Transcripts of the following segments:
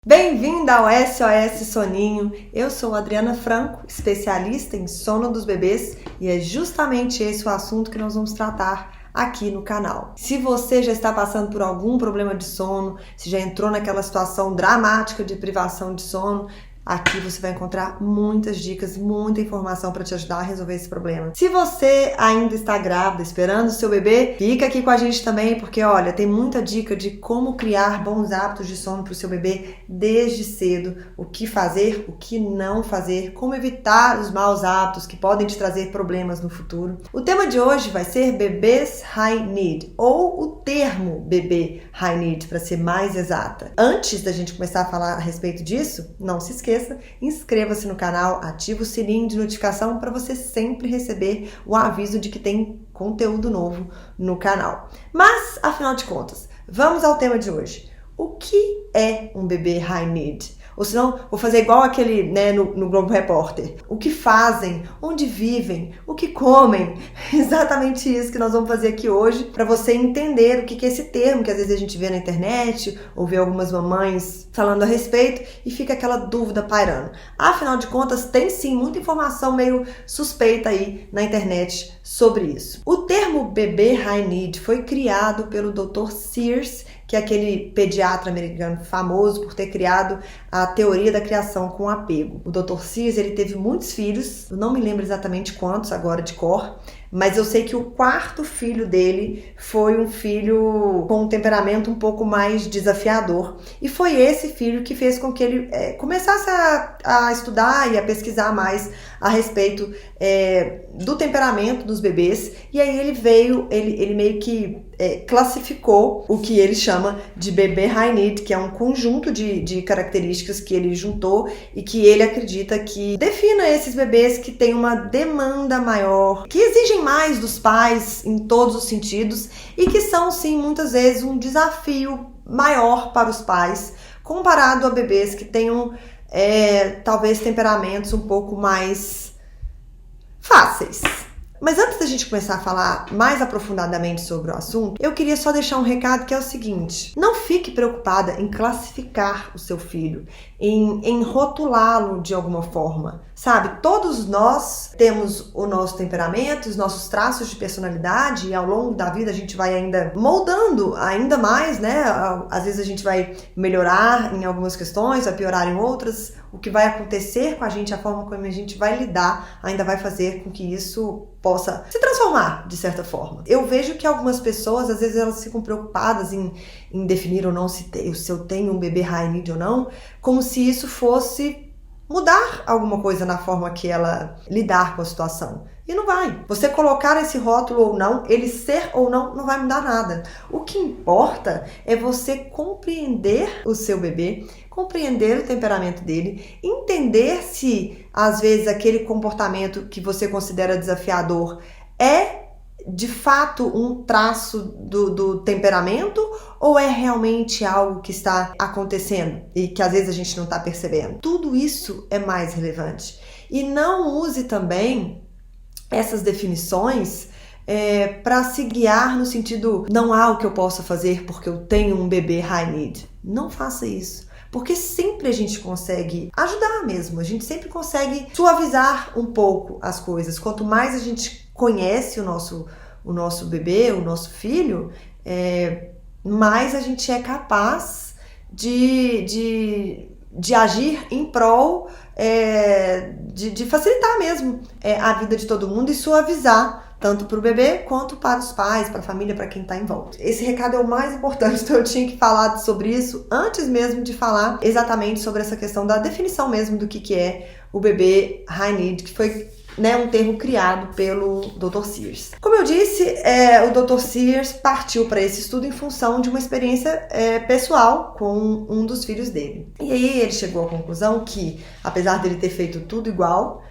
Bem-vinda ao SOS Soninho. Eu sou Adriana Franco, especialista em sono dos bebês, e é justamente esse o assunto que nós vamos tratar aqui no canal. Se você já está passando por algum problema de sono, se já entrou naquela situação dramática de privação de sono, aqui você vai encontrar muitas dicas, muita informação para te ajudar a resolver esse problema. Se você ainda está grávida, esperando o seu bebê, fica aqui com a gente também, porque olha, tem muita dica de como criar bons hábitos de sono para o seu bebê desde cedo, o que fazer, o que não fazer, como evitar os maus hábitos que podem te trazer problemas no futuro. O tema de hoje vai ser bebês high need, ou o termo bebê high need, para ser mais exata. Antes da gente começar a falar a respeito disso, não se esqueça, inscreva-se no canal, ative o sininho de notificação para você sempre receber o aviso de que tem conteúdo novo no canal. Mas, afinal de contas, vamos ao tema de hoje. O que é um bebê high need? Ou senão, vou fazer igual aquele, no Globo Repórter. O que fazem, onde vivem, o que comem. Exatamente isso que nós vamos fazer aqui hoje, para você entender o que é esse termo que às vezes a gente vê na internet, ou vê algumas mamães falando a respeito, e fica aquela dúvida pairando. Afinal de contas, tem sim muita informação meio suspeita aí na internet sobre isso. O termo bebê high need foi criado pelo Dr. Sears, que é aquele pediatra americano famoso por ter criado a teoria da criação com apego. O Dr. Sears, ele teve muitos filhos, eu não me lembro exatamente quantos agora de cor, mas eu sei que o quarto filho dele foi um filho com um temperamento um pouco mais desafiador. E foi esse filho que fez com que ele começasse a estudar e a pesquisar mais a respeito do temperamento dos bebês. E aí ele meio que classificou o que ele chama de bebê high need, que é um conjunto de características que ele juntou e que ele acredita que defina esses bebês que têm uma demanda maior, que exigem mais dos pais em todos os sentidos e que são, sim, muitas vezes um desafio maior para os pais, comparado a bebês que tenham talvez temperamentos um pouco mais fáceis. Mas antes da gente começar a falar mais aprofundadamente sobre o assunto, eu queria só deixar um recado que é o seguinte: não fique preocupada em classificar o seu filho, em rotulá-lo de alguma forma, sabe? Todos nós temos o nosso temperamento, os nossos traços de personalidade, e ao longo da vida a gente vai ainda moldando ainda mais, né? Às vezes a gente vai melhorar em algumas questões, vai piorar em outras. O que vai acontecer com a gente, a forma como a gente vai lidar, ainda vai fazer com que isso possa se transformar, de certa forma. Eu vejo que algumas pessoas, às vezes, elas ficam preocupadas em definir ou não se eu tenho um bebê high need ou não, como se isso fosse mudar alguma coisa na forma que ela lidar com a situação. E não vai. Você colocar esse rótulo ou não, ele ser ou não, não vai mudar nada. O que importa é você compreender o seu bebê, compreender o temperamento dele, entender se, às vezes, aquele comportamento que você considera desafiador é, de fato, um traço do temperamento ou é realmente algo que está acontecendo e que, às vezes, a gente não está percebendo. Tudo isso é mais relevante. E não use também essas definições para se guiar no sentido, não há o que eu possa fazer porque eu tenho um bebê high need. Não faça isso, porque sempre a gente consegue ajudar mesmo, a gente sempre consegue suavizar um pouco as coisas. Quanto mais a gente conhece o nosso bebê, o nosso filho, mais a gente é capaz de agir em prol de facilitar mesmo a vida de todo mundo e suavizar tanto para o bebê quanto para os pais, para a família, para quem está em volta. Esse recado é o mais importante, então eu tinha que falar sobre isso antes mesmo de falar exatamente sobre essa questão da definição mesmo do que é o bebê high need, que foi um termo criado pelo Dr. Sears. Como eu disse, o Dr. Sears partiu para esse estudo em função de uma experiência pessoal com um dos filhos dele. E aí ele chegou à conclusão que, apesar dele ter feito tudo igual,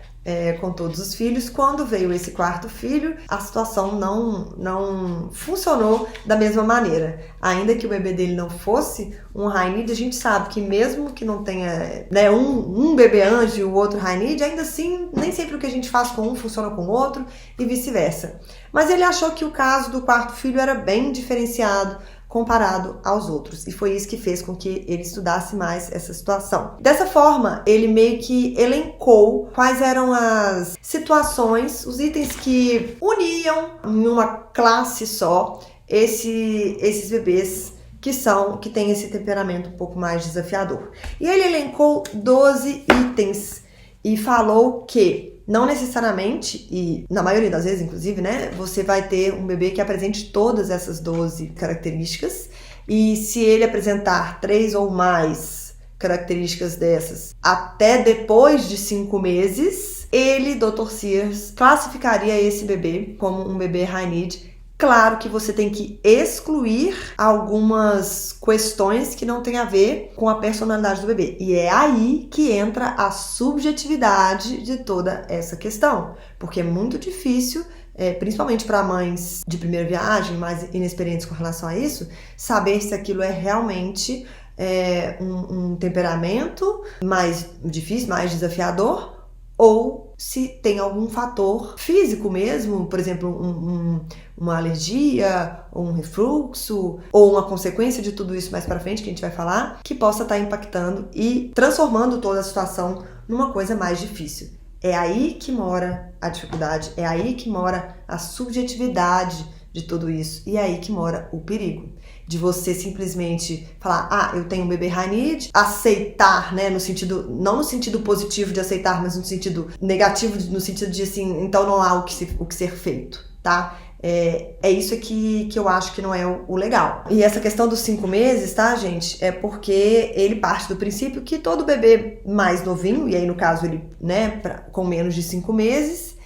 com todos os filhos, quando veio esse quarto filho, a situação não funcionou da mesma maneira. Ainda que o bebê dele não fosse um high need, a gente sabe que mesmo que não tenha um bebê anjo e o outro high need, ainda assim, nem sempre o que a gente faz com um funciona com o outro e vice-versa. Mas ele achou que o caso do quarto filho era bem diferenciado, comparado aos outros. E foi isso que fez com que ele estudasse mais essa situação. Dessa forma, ele meio que elencou quais eram as situações, os itens que uniam em uma classe só esses bebês que têm esse temperamento um pouco mais desafiador. E ele elencou 12 itens e falou que não necessariamente, e na maioria das vezes, inclusive, né, você vai ter um bebê que apresente todas essas 12 características, e se ele apresentar 3 ou mais características dessas até depois de 5 meses, ele, Dr. Sears, classificaria esse bebê como um bebê high need. Claro que você tem que excluir algumas questões que não têm a ver com a personalidade do bebê. E é aí que entra a subjetividade de toda essa questão. Porque é muito difícil, principalmente para mães de primeira viagem, mais inexperientes com relação a isso, saber se aquilo é realmente um temperamento mais difícil, mais desafiador, ou se tem algum fator físico mesmo, por exemplo, uma alergia, ou um refluxo, ou uma consequência de tudo isso mais pra frente, que a gente vai falar, que possa estar impactando e transformando toda a situação numa coisa mais difícil. É aí que mora a dificuldade, é aí que mora a subjetividade de tudo isso, e é aí que mora o perigo. De você simplesmente falar, eu tenho um bebê high need, aceitar, né, não no sentido positivo de aceitar, mas no sentido negativo, no sentido de assim, então não há o que ser feito, tá? É isso aqui que eu acho que não é o legal. E essa questão dos 5 meses, tá, gente? É porque ele parte do princípio que todo bebê mais novinho, e aí no caso ele, né, com menos de 5 meses,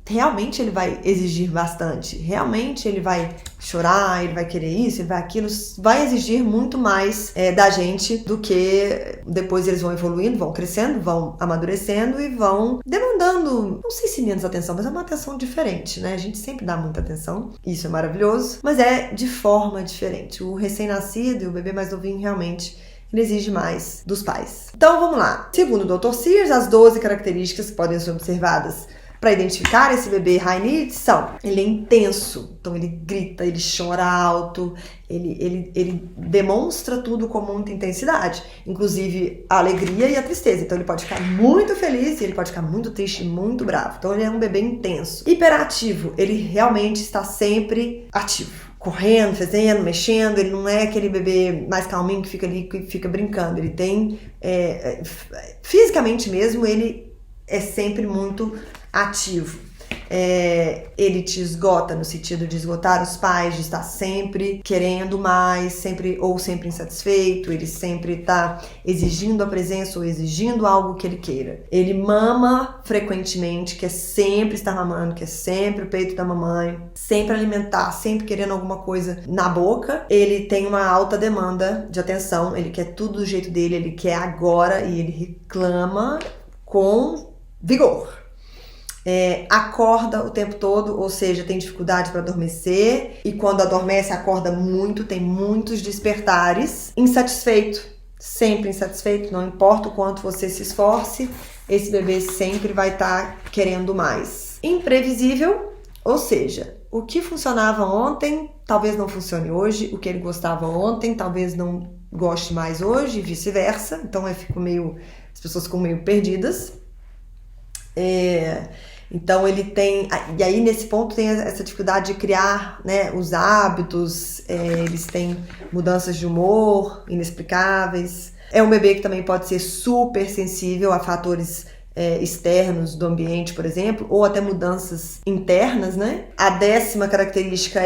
realmente ele vai exigir bastante, realmente ele vai chorar, ele vai querer isso, ele vai aquilo, vai exigir muito mais da gente do que depois eles vão evoluindo, vão crescendo, vão amadurecendo e vão demandando, não sei se menos atenção, mas é uma atenção diferente, né? A gente sempre dá muita atenção, isso é maravilhoso, mas é de forma diferente. O recém-nascido e o bebê mais novinho realmente ele exige mais dos pais. Então vamos lá. Segundo o Dr. Sears, as 12 características que podem ser observadas para identificar esse bebê high need são: ele é intenso, então ele grita, ele chora alto, ele demonstra tudo com muita intensidade, inclusive a alegria e a tristeza. Então ele pode ficar muito feliz e ele pode ficar muito triste, muito bravo. Então ele é um bebê intenso. Hiperativo, ele realmente está sempre ativo, correndo, fazendo, mexendo. Ele não é aquele bebê mais calminho que fica ali, que fica brincando. Ele tem, fisicamente mesmo, ele é sempre muito ativo. Ele te esgota no sentido de esgotar os pais, de estar sempre querendo mais, sempre insatisfeito. Ele sempre está exigindo a presença ou exigindo algo que ele queira. Ele mama frequentemente, quer sempre estar mamando, quer sempre o peito da mamãe, sempre alimentar, sempre querendo alguma coisa na boca. Ele tem uma alta demanda de atenção, ele quer tudo do jeito dele, ele quer agora e ele reclama com vigor. Acorda o tempo todo, ou seja, tem dificuldade para adormecer, e quando adormece acorda muito, tem muitos despertares. Insatisfeito, sempre insatisfeito, não importa o quanto você se esforce, esse bebê sempre vai estar querendo mais. Imprevisível, ou seja, o que funcionava ontem talvez não funcione hoje, o que ele gostava ontem talvez não goste mais hoje, e vice-versa. Então as pessoas ficam meio perdidas. Então ele tem, e aí nesse ponto tem essa dificuldade de criar, né, os hábitos. Eles têm mudanças de humor inexplicáveis. É um bebê que também pode ser super sensível a fatores externos do ambiente, por exemplo, ou até mudanças internas, né? A 10ª característica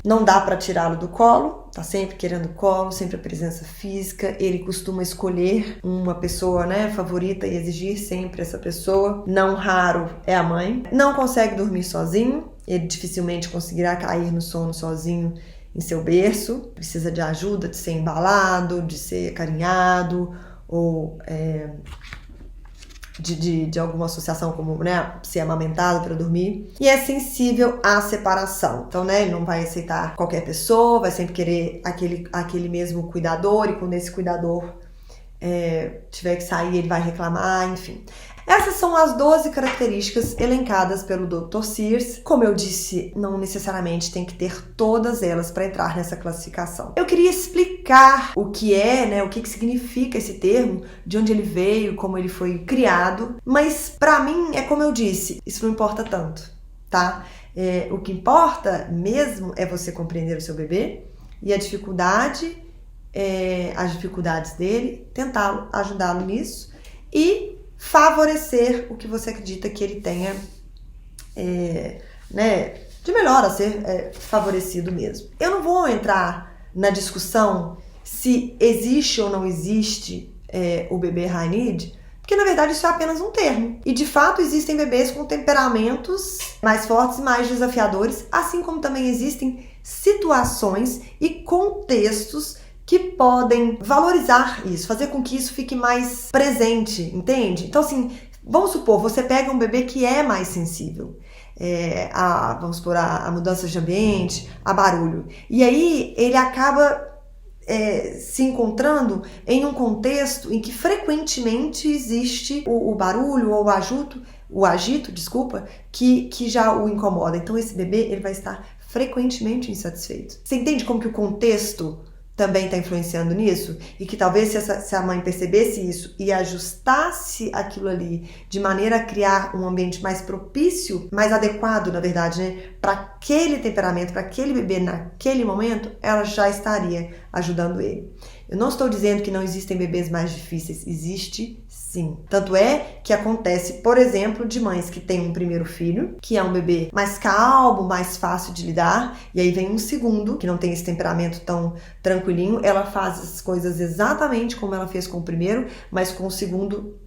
não dá para tirá-lo do colo, tá sempre querendo colo, sempre a presença física. Ele costuma escolher uma pessoa, né, favorita e exigir sempre essa pessoa. Não raro é a mãe. Não consegue dormir sozinho, ele dificilmente conseguirá cair no sono sozinho em seu berço. Precisa de ajuda, de ser embalado, de ser acarinhado, ou de alguma associação, como, né, ser amamentado para dormir. E é sensível à separação. Então, né, ele não vai aceitar qualquer pessoa, vai sempre querer aquele mesmo cuidador, e quando esse cuidador tiver que sair, ele vai reclamar, enfim. Essas são as 12 características elencadas pelo Dr. Sears. Como eu disse, não necessariamente tem que ter todas elas para entrar nessa classificação. Eu queria explicar o que é, né, o que significa esse termo, de onde ele veio, como ele foi criado, mas para mim, é como eu disse, isso não importa tanto, tá? O que importa mesmo é você compreender o seu bebê e as dificuldades dele, tentar ajudá-lo nisso e favorecer o que você acredita que ele tenha de melhor a ser favorecido mesmo. Eu não vou entrar na discussão se existe ou não existe o bebê high need, porque na verdade isso é apenas um termo. E de fato existem bebês com temperamentos mais fortes e mais desafiadores, assim como também existem situações e contextos que podem valorizar isso, fazer com que isso fique mais presente, entende? Então, assim, vamos supor, você pega um bebê que é mais sensível, vamos supor, a mudanças de ambiente, a barulho. E aí ele acaba se encontrando em um contexto em que frequentemente existe o barulho ou o agito, que já o incomoda. Então, esse bebê ele vai estar frequentemente insatisfeito. Você entende como que o contexto também está influenciando nisso? E que talvez se a mãe percebesse isso e ajustasse aquilo ali de maneira a criar um ambiente mais propício, mais adequado, na verdade, né, para aquele temperamento, para aquele bebê naquele momento, ela já estaria ajudando ele. Eu não estou dizendo que não existem bebês mais difíceis, existe sim. Tanto é que acontece, por exemplo, de mães que têm um primeiro filho, que é um bebê mais calmo, mais fácil de lidar, e aí vem um segundo, que não tem esse temperamento tão tranquilinho, ela faz as coisas exatamente como ela fez com o primeiro, mas com o segundo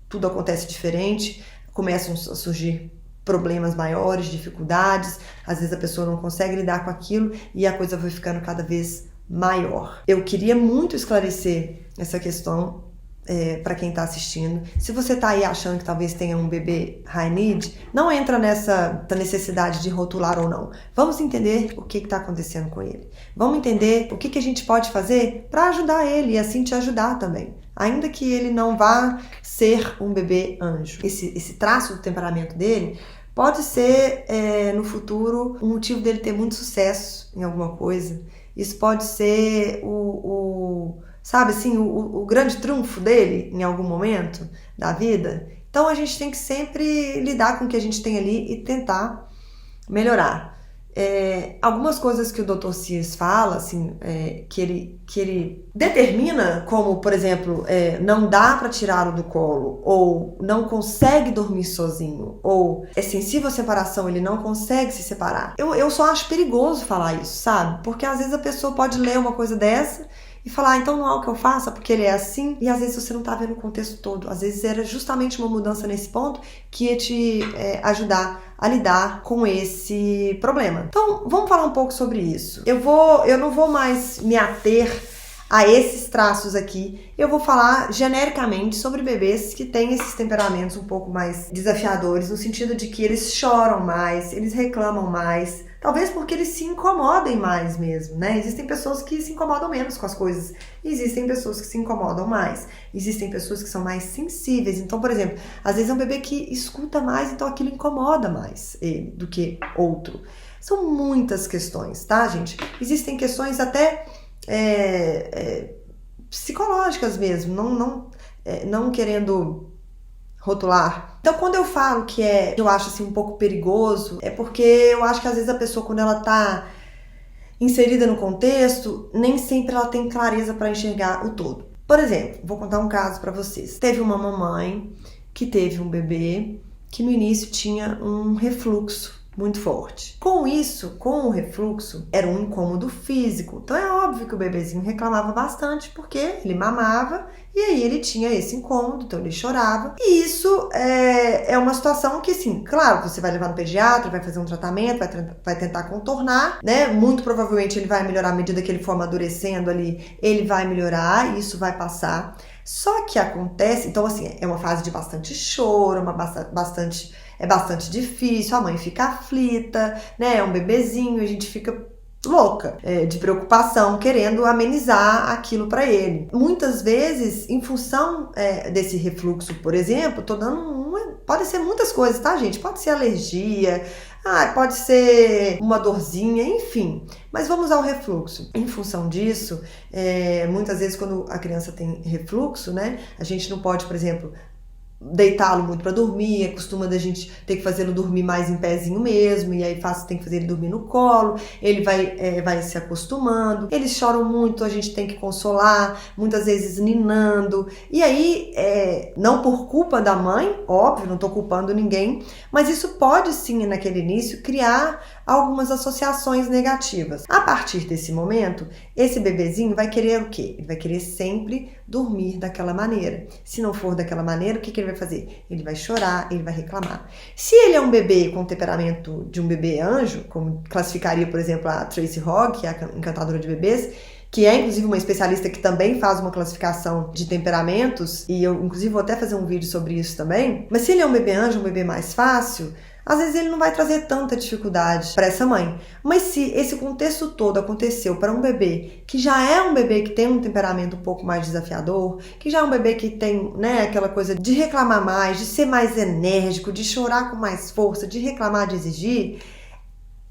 tudo acontece diferente, começam a surgir problemas maiores, dificuldades, às vezes a pessoa não consegue lidar com aquilo e a coisa vai ficando cada vez maior. Eu queria muito esclarecer essa questão para quem está assistindo. Se você está aí achando que talvez tenha um bebê high need, não entra nessa necessidade de rotular ou não. Vamos entender o que está acontecendo com ele. Vamos entender o que a gente pode fazer para ajudar ele e assim te ajudar também. Ainda que ele não vá ser um bebê anjo. Esse traço do temperamento dele pode ser, no futuro, um motivo dele ter muito sucesso em alguma coisa. Isso pode ser sabe assim, o grande trunfo dele em algum momento da vida. Então a gente tem que sempre lidar com o que a gente tem ali e tentar melhorar. Algumas coisas que o Dr. Sears fala, assim, que ele determina, como, por exemplo, não dá para tirá-lo do colo, ou não consegue dormir sozinho, ou é sensível à separação, ele não consegue se separar. Eu só acho perigoso falar isso, sabe? Porque às vezes a pessoa pode ler uma coisa dessa e falar, então não é o que eu faça porque ele é assim, e às vezes você não tá vendo o contexto todo. Às vezes era justamente uma mudança nesse ponto que ia te ajudar a lidar com esse problema. Então, vamos falar um pouco sobre isso. Eu não vou mais me ater a esses traços aqui. Eu vou falar genericamente sobre bebês que têm esses temperamentos um pouco mais desafiadores, no sentido de que eles choram mais, eles reclamam mais, talvez porque eles se incomodem mais mesmo, né? Existem pessoas que se incomodam menos com as coisas, existem pessoas que se incomodam mais, existem pessoas que são mais sensíveis. Então, por exemplo, às vezes é um bebê que escuta mais, então aquilo incomoda mais ele do que outro. São muitas questões, tá, gente? Existem questões até psicológicas mesmo, não querendo rotular. Então, quando eu falo que eu acho assim um pouco perigoso, é porque eu acho que às vezes a pessoa, quando ela tá inserida no contexto, nem sempre ela tem clareza para enxergar o todo. Por exemplo, vou contar um caso para vocês. Teve uma mamãe que teve um bebê que no início tinha um refluxo muito forte. Com o refluxo, era um incômodo físico. Então é óbvio que o bebezinho reclamava bastante porque ele mamava e aí ele tinha esse incômodo, então ele chorava. E isso é uma situação que, assim, claro, você vai levar no pediatra, vai fazer um tratamento, vai tentar contornar, né? Muito provavelmente ele vai melhorar à medida que ele for amadurecendo ali, ele vai melhorar e isso vai passar. Só que acontece, então assim, é uma fase de bastante choro, é bastante difícil, a mãe fica aflita, né? É um bebezinho, a gente fica louca, de preocupação, querendo amenizar aquilo para ele. Muitas vezes, em função desse refluxo, por exemplo, tô dando pode ser muitas coisas, tá, gente? Pode ser alergia, pode ser uma dorzinha, enfim. Mas vamos ao refluxo. Em função disso, muitas vezes quando a criança tem refluxo, né, a gente não pode, por exemplo, deitá-lo muito para dormir, costuma da gente ter que fazê-lo dormir mais em pezinho mesmo, e aí tem que fazer ele dormir no colo, ele vai se acostumando, eles choram muito, a gente tem que consolar, muitas vezes ninando, e aí, não por culpa da mãe, óbvio, não tô culpando ninguém, mas isso pode sim, naquele início, criar algumas associações negativas. A partir desse momento, esse bebezinho vai querer o quê? Ele vai querer sempre dormir daquela maneira. Se não for daquela maneira, o que ele vai fazer? Ele vai chorar, ele vai reclamar. Se ele é um bebê com temperamento de um bebê anjo, como classificaria, por exemplo, a Tracy Hogg, que é a encantadora de bebês, que é inclusive uma especialista que também faz uma classificação de temperamentos, e eu inclusive vou até fazer um vídeo sobre isso também, mas se ele é um bebê anjo, um bebê mais fácil, às vezes ele não vai trazer tanta dificuldade para essa mãe. Mas se esse contexto todo aconteceu para um bebê que já é um bebê que tem um temperamento um pouco mais desafiador, que já é um bebê que tem, né, aquela coisa de reclamar mais, de ser mais enérgico, de chorar com mais força, de reclamar, de exigir,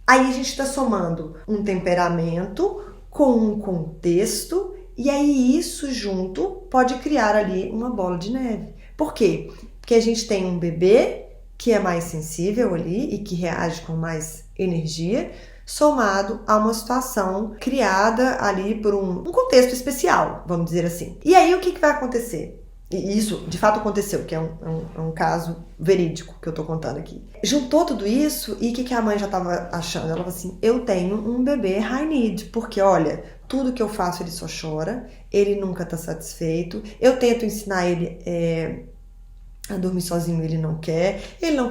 aí a gente está somando um temperamento com um contexto, e aí isso junto pode criar ali uma bola de neve. Por quê? Porque a gente tem um bebê que é mais sensível ali e que reage com mais energia, somado a uma situação criada ali por um contexto especial, vamos dizer assim. E aí o que vai acontecer? E isso de fato aconteceu, que é um caso verídico que eu tô contando aqui. Juntou tudo isso e o que a mãe já tava achando? Ela falou assim, eu tenho um bebê high need, porque olha, tudo que eu faço ele só chora, ele nunca tá satisfeito, eu tento ensinar ele a dormir sozinho, ele não quer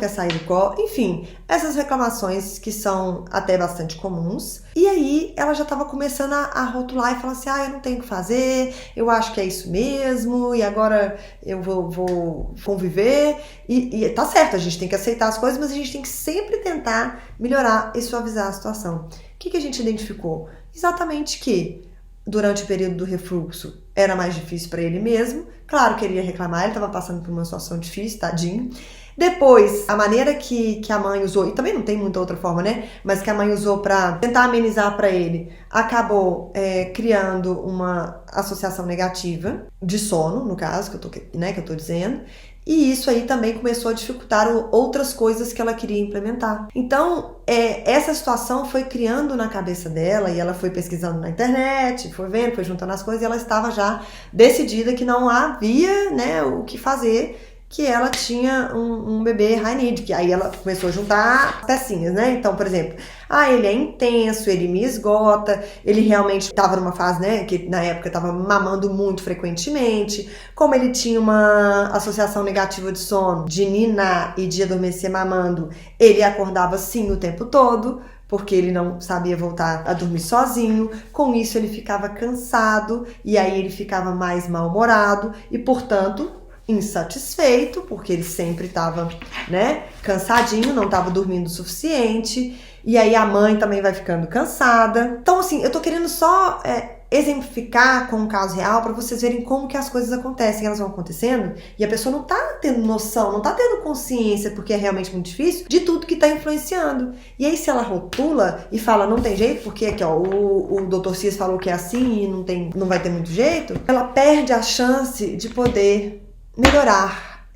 sair do colo, enfim, essas reclamações que são até bastante comuns. E aí ela já estava começando a rotular e falar assim, eu não tenho o que fazer, eu acho que é isso mesmo, e agora eu vou conviver, e tá certo, a gente tem que aceitar as coisas, mas a gente tem que sempre tentar melhorar e suavizar a situação. O que a gente identificou? Exatamente que durante o período do refluxo era mais difícil para ele mesmo. Claro que ele ia reclamar, ele estava passando por uma situação difícil, tadinho. Depois, a maneira que a mãe usou, e também não tem muita outra forma, né? Mas que a mãe usou para tentar amenizar para ele, acabou criando uma associação negativa de sono, no caso, que eu tô dizendo. E isso aí também começou a dificultar outras coisas que ela queria implementar. Então, essa situação foi criando na cabeça dela, e ela foi pesquisando na internet, foi vendo, foi juntando as coisas, e ela estava já decidida que não havia, né, o que fazer, que ela tinha um bebê high need, que aí ela começou a juntar pecinhas, né? Então, por exemplo, ele é intenso, ele me esgota, ele realmente estava numa fase, né, que na época estava mamando muito frequentemente, como ele tinha uma associação negativa de sono, de ninar e de adormecer mamando, ele acordava sim o tempo todo, porque ele não sabia voltar a dormir sozinho, com isso ele ficava cansado, e aí ele ficava mais mal-humorado, e portanto, insatisfeito, porque ele sempre estava, né, cansadinho, não estava dormindo o suficiente, e aí a mãe também vai ficando cansada. Então, assim, eu tô querendo só exemplificar com um caso real para vocês verem como que as coisas acontecem, elas vão acontecendo, e a pessoa não tá tendo noção, não tá tendo consciência, porque é realmente muito difícil, de tudo que tá influenciando. E aí, se ela rotula e fala, não tem jeito, porque aqui, ó, o Dr. Cias falou que é assim e não vai ter muito jeito, ela perde a chance de poder melhorar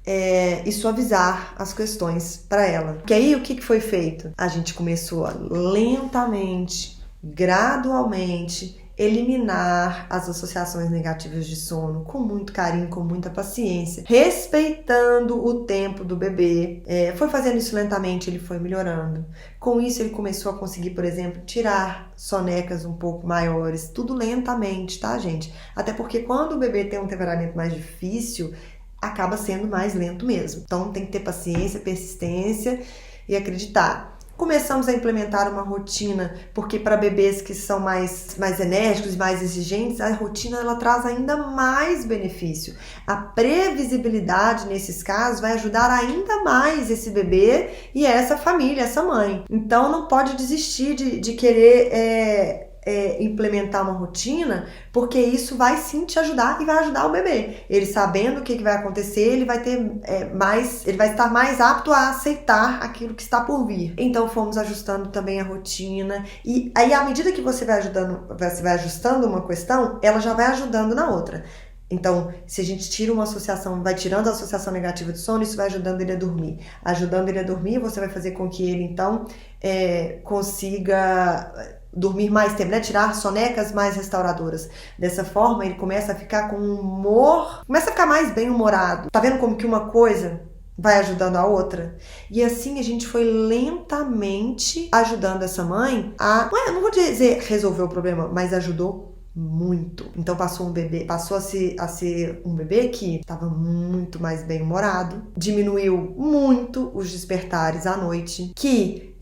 e suavizar as questões para ela. Porque aí o que foi feito? A gente começou a lentamente, gradualmente, eliminar as associações negativas de sono com muito carinho, com muita paciência, respeitando o tempo do bebê. Foi fazendo isso lentamente, ele foi melhorando. Com isso ele começou a conseguir, por exemplo, tirar sonecas um pouco maiores, tudo lentamente, tá, gente? Até porque quando o bebê tem um temperamento mais difícil, acaba sendo mais lento mesmo. Então tem que ter paciência, persistência e acreditar. Começamos a implementar uma rotina, porque para bebês que são mais enérgicos e mais exigentes, a rotina ela traz ainda mais benefício. A previsibilidade nesses casos vai ajudar ainda mais esse bebê e essa família, essa mãe. Então não pode desistir de querer implementar uma rotina, porque isso vai sim te ajudar e vai ajudar o bebê. Ele sabendo o que vai acontecer, ele vai ter ele vai estar mais apto a aceitar aquilo que está por vir. Então fomos ajustando também a rotina, e aí à medida que você vai ajustando uma questão, ela já vai ajudando na outra. Então, se a gente tira uma associação, vai tirando a associação negativa de sono, isso vai ajudando ele a dormir. Ajudando ele a dormir, você vai fazer com que ele, então, consiga dormir mais tempo, né? Tirar sonecas mais restauradoras. Dessa forma, ele começa a ficar com humor, começa a ficar mais bem-humorado. Tá vendo como que uma coisa vai ajudando a outra? E assim a gente foi lentamente ajudando essa mãe não vou dizer resolver o problema, mas ajudou muito. Então passou a ser um bebê que estava muito mais bem-humorado, diminuiu muito os despertares à noite, que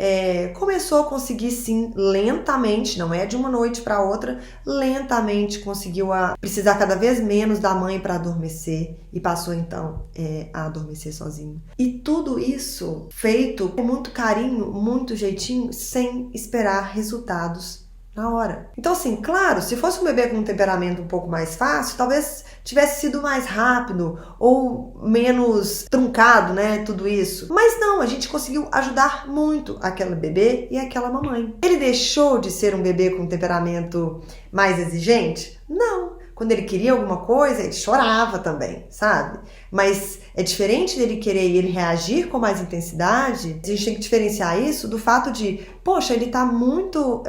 começou a conseguir sim, lentamente, não é de uma noite para outra, lentamente conseguiu precisar cada vez menos da mãe para adormecer e passou então a adormecer sozinho. E tudo isso feito com muito carinho, muito jeitinho, sem esperar resultados na hora. Então assim, claro, se fosse um bebê com um temperamento um pouco mais fácil, talvez tivesse sido mais rápido ou menos truncado, né, tudo isso. Mas não, a gente conseguiu ajudar muito aquele bebê e aquela mamãe. Ele deixou de ser um bebê com um temperamento mais exigente? Não. Quando ele queria alguma coisa, ele chorava também, sabe? Mas é diferente dele querer e ele reagir com mais intensidade. A gente tem que diferenciar isso do fato de, poxa, ele tá muito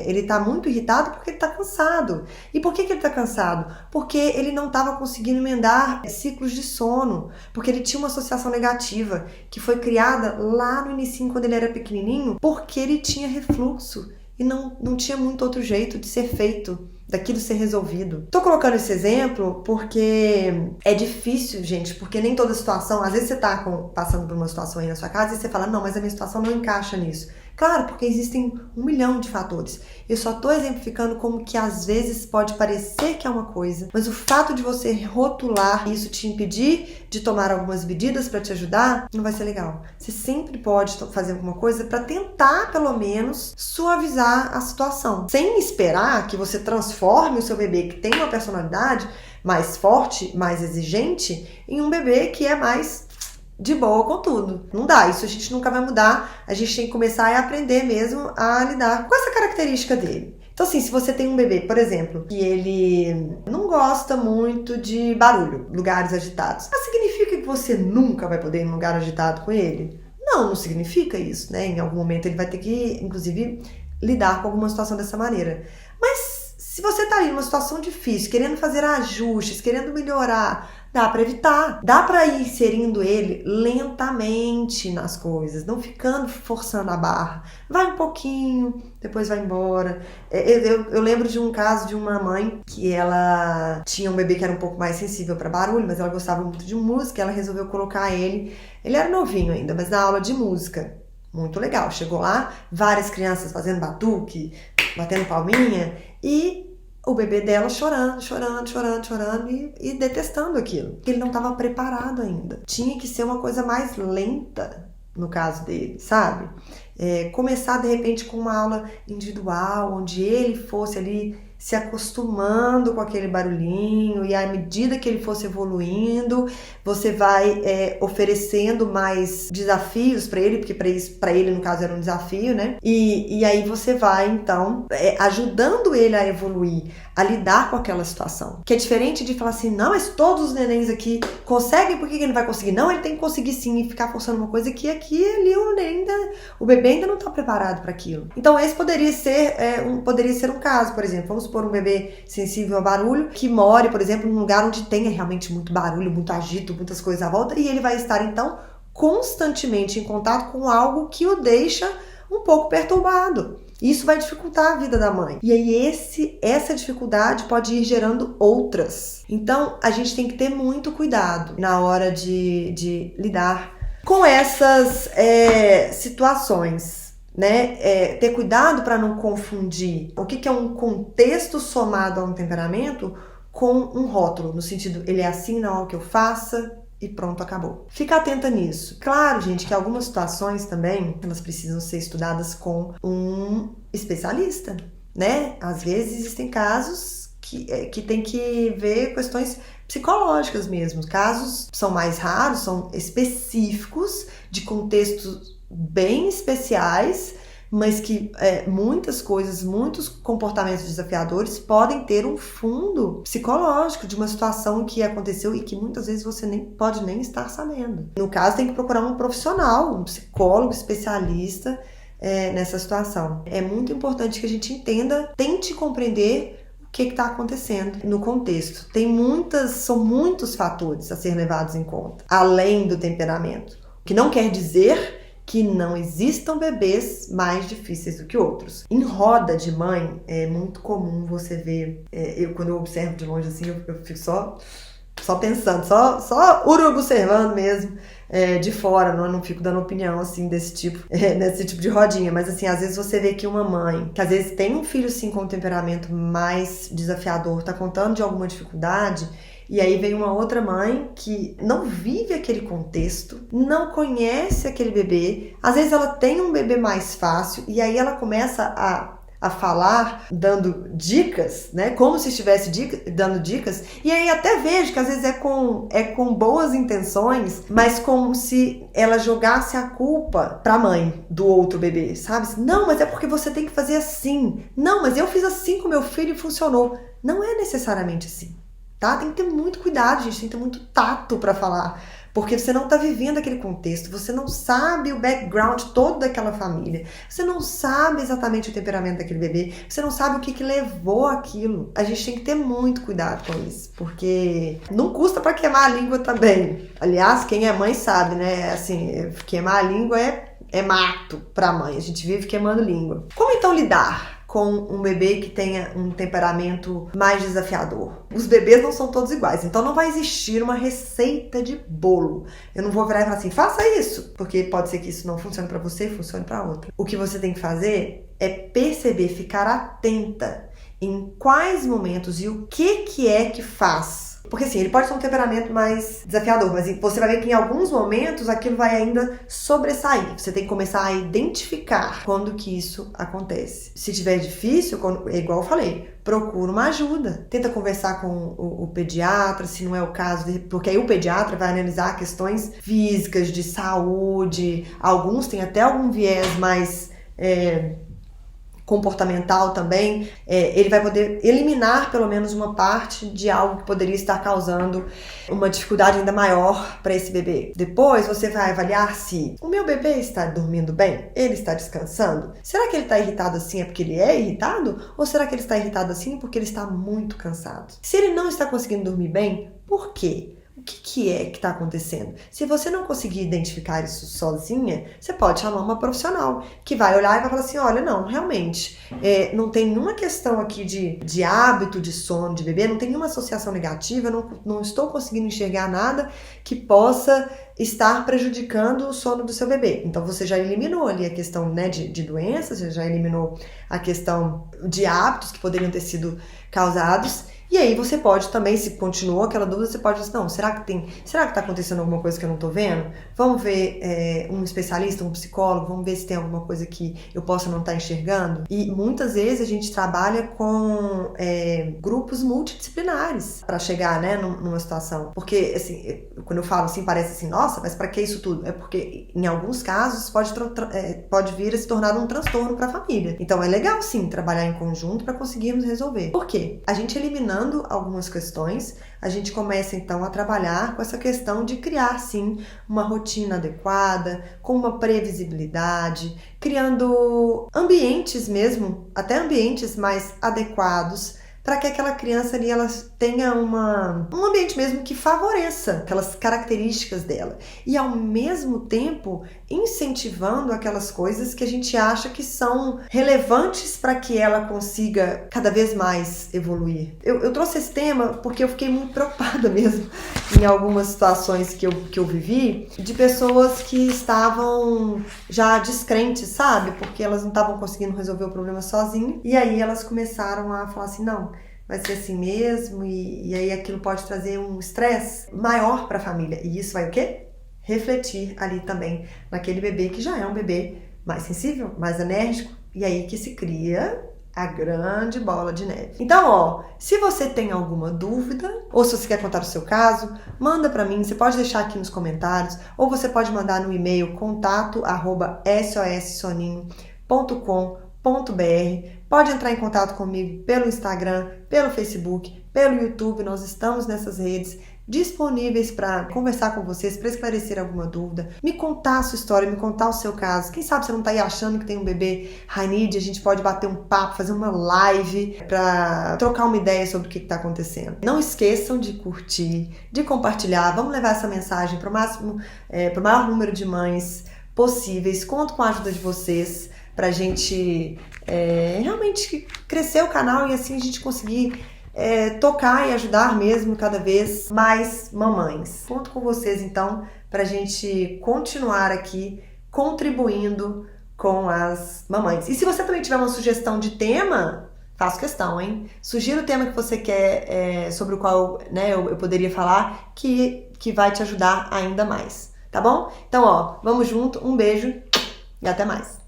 irritado porque ele tá cansado. E por que ele tá cansado? Porque ele não estava conseguindo emendar ciclos de sono, porque ele tinha uma associação negativa que foi criada lá no inicinho, quando ele era pequenininho, porque ele tinha refluxo e não tinha muito outro jeito de ser feito, daquilo ser resolvido. Tô colocando esse exemplo porque é difícil, gente, porque nem toda situação, às vezes você tá passando por uma situação aí na sua casa e você fala, não, mas a minha situação não encaixa nisso. Claro, porque existem 1 milhão de fatores. Eu só tô exemplificando como que às vezes pode parecer que é uma coisa, mas o fato de você rotular isso te impedir de tomar algumas medidas para te ajudar, não vai ser legal. Você sempre pode fazer alguma coisa para tentar, pelo menos, suavizar a situação, sem esperar que você transforme o seu bebê, que tem uma personalidade mais forte, mais exigente, em um bebê que é mais de boa com tudo. Não dá, isso a gente nunca vai mudar. A gente tem que começar a aprender mesmo a lidar com essa característica dele. Então assim, se você tem um bebê, por exemplo, que ele não gosta muito de barulho, lugares agitados, mas significa que você nunca vai poder ir em um lugar agitado com ele? Não significa isso, né? Em algum momento ele vai ter que, inclusive, lidar com alguma situação dessa maneira. Mas se você tá ali numa situação difícil, querendo fazer ajustes, querendo melhorar, dá para evitar, dá para ir inserindo ele lentamente nas coisas, não ficando forçando a barra. Vai um pouquinho, depois vai embora. Eu lembro de um caso de uma mãe que ela tinha um bebê que era um pouco mais sensível para barulho, mas ela gostava muito de música, ela resolveu colocar ele era novinho ainda, mas na aula de música. Muito legal, chegou lá, várias crianças fazendo batuque, batendo palminha e o bebê dela chorando e detestando aquilo. Porque ele não estava preparado ainda. Tinha que ser uma coisa mais lenta no caso dele, sabe? Começar de repente com uma aula individual, onde ele fosse ali se acostumando com aquele barulhinho e à medida que ele fosse evoluindo, você vai oferecendo mais desafios para ele, porque para ele no caso era um desafio, né? E aí você vai então ajudando ele a evoluir, a lidar com aquela situação. Que é diferente de falar assim, não, mas todos os nenéns aqui conseguem, por que ele não vai conseguir? Não, ele tem que conseguir sim, e ficar forçando uma coisa que aqui ali o bebê ainda não está preparado para aquilo. Então esse poderia ser um caso, por exemplo, vamos supor um bebê sensível a barulho, que more, por exemplo, num lugar onde tenha realmente muito barulho, muito agito, muitas coisas à volta, e ele vai estar então constantemente em contato com algo que o deixa um pouco perturbado. Isso vai dificultar a vida da mãe. E aí essa dificuldade pode ir gerando outras. Então a gente tem que ter muito cuidado na hora de lidar com essas situações. né? Ter cuidado para não confundir o que é um contexto somado a um temperamento com um rótulo, no sentido, ele é assim, não é o que eu faça e pronto, acabou. Fica atenta nisso. Claro, gente, que algumas situações também, elas precisam ser estudadas com um especialista, né? Às vezes existem casos que tem que ver questões psicológicas mesmo. Casos são mais raros, são específicos, de contextos bem especiais, mas que muitas coisas, muitos comportamentos desafiadores podem ter um fundo psicológico de uma situação que aconteceu e que muitas vezes você pode nem estar sabendo. No caso, tem que procurar um profissional, um psicólogo especialista nessa situação. É muito importante que a gente entenda, tente compreender o que está acontecendo no contexto. São muitos fatores a ser levados em conta, além do temperamento. O que não quer dizer que não existam bebês mais difíceis do que outros. Em roda de mãe, é muito comum você ver, quando eu observo de longe assim, eu fico só pensando, só observando mesmo, de fora, não fico dando opinião assim desse tipo de rodinha, mas assim, às vezes você vê que uma mãe, que às vezes tem um filho sim com um temperamento mais desafiador, tá contando de alguma dificuldade, e aí vem uma outra mãe que não vive aquele contexto, não conhece aquele bebê, às vezes ela tem um bebê mais fácil, e aí ela começa a falar, dando dicas, né? Como se estivesse dando dicas, e aí até vejo que às vezes é com boas intenções, mas como se ela jogasse a culpa pra mãe do outro bebê, sabe? Não, mas é porque você tem que fazer assim. Não, mas eu fiz assim com meu filho e funcionou. Não é necessariamente assim, tá? Tem que ter muito cuidado, gente, tem que ter muito tato pra falar. Porque você não está vivendo aquele contexto, você não sabe o background todo daquela família, você não sabe exatamente o temperamento daquele bebê, você não sabe o que levou aquilo. A gente tem que ter muito cuidado com isso, porque não custa para queimar a língua também. Aliás, quem é mãe sabe, né? Assim, queimar a língua é mato para mãe, a gente vive queimando língua. Como então lidar com um bebê que tenha um temperamento mais desafiador? Os bebês não são todos iguais, então não vai existir uma receita de bolo. Eu não vou virar e falar assim, faça isso, porque pode ser que isso não funcione para você e funcione para outra. O que você tem que fazer é perceber, ficar atenta em quais momentos e o que é que faz. Porque assim, ele pode ter um temperamento mais desafiador, mas você vai ver que em alguns momentos aquilo vai ainda sobressair. Você tem que começar a identificar quando que isso acontece. Se tiver difícil, igual eu falei, procura uma ajuda. Tenta conversar com o pediatra, se não é o caso, porque aí o pediatra vai analisar questões físicas, de saúde. Alguns têm até algum viés mais comportamental também, ele vai poder eliminar pelo menos uma parte de algo que poderia estar causando uma dificuldade ainda maior para esse bebê. Depois você vai avaliar se o meu bebê está dormindo bem, ele está descansando. Será que ele está irritado assim é porque ele é irritado? Ou será que ele está irritado assim porque ele está muito cansado? Se ele não está conseguindo dormir bem, por quê? O que é que está acontecendo? Se você não conseguir identificar isso sozinha, você pode chamar uma profissional que vai olhar e vai falar assim, olha, não, realmente, não tem nenhuma questão aqui de hábito de sono de bebê, não tem nenhuma associação negativa, eu não estou conseguindo enxergar nada que possa estar prejudicando o sono do seu bebê. Então você já eliminou ali a questão, né, de doenças, você já eliminou a questão de hábitos que poderiam ter sido causados. E aí você pode também, se continuou aquela dúvida, você pode dizer, não, será que está acontecendo alguma coisa que eu não estou vendo? Vamos ver um especialista, um psicólogo, vamos ver se tem alguma coisa que eu possa não estar enxergando. E muitas vezes a gente trabalha com grupos multidisciplinares para chegar, né, numa situação. Porque, assim, quando eu falo assim, parece assim, nossa, mas para que isso tudo? É porque, em alguns casos, pode vir a se tornar um transtorno para a família. Então, é legal, sim, trabalhar em conjunto para conseguirmos resolver. Por quê? A gente eliminando algumas questões, a gente começa então a trabalhar com essa questão de criar sim uma rotina adequada, com uma previsibilidade, criando ambientes mesmo, até ambientes mais adequados para que aquela criança ali ela tenha um ambiente mesmo que favoreça aquelas características dela e ao mesmo tempo incentivando aquelas coisas que a gente acha que são relevantes para que ela consiga cada vez mais evoluir. Eu trouxe esse tema porque eu fiquei muito preocupada mesmo em algumas situações que eu vivi, de pessoas que estavam já descrentes, sabe? Porque elas não estavam conseguindo resolver o problema sozinhas. E aí elas começaram a falar assim, não, vai ser assim mesmo. E aí aquilo pode trazer um estresse maior para a família. E isso vai o quê? Refletir ali também naquele bebê que já é um bebê mais sensível, mais enérgico. E aí que se cria a grande bola de neve. Então, ó, se você tem alguma dúvida, ou se você quer contar o seu caso, manda pra mim, você pode deixar aqui nos comentários, ou você pode mandar no e-mail contato@sossoninho.com.br. Pode entrar em contato comigo pelo Instagram, pelo Facebook, pelo YouTube, nós estamos nessas redes disponíveis para conversar com vocês, para esclarecer alguma dúvida, me contar a sua história, me contar o seu caso. Quem sabe você não tá aí achando que tem um bebê high need, a gente pode bater um papo, fazer uma live para trocar uma ideia sobre o que está acontecendo. Não esqueçam de curtir, de compartilhar, vamos levar essa mensagem para o máximo, para o maior número de mães possíveis. Conto com a ajuda de vocês para a gente realmente crescer o canal e assim a gente conseguir tocar e ajudar mesmo cada vez mais mamães. Conto com vocês então para a gente continuar aqui contribuindo com as mamães. E se você também tiver uma sugestão de tema, faço questão, hein? Sugira o tema que você quer, sobre o qual eu poderia falar, que vai te ajudar ainda mais, tá bom? Então, ó, vamos junto, um beijo e até mais.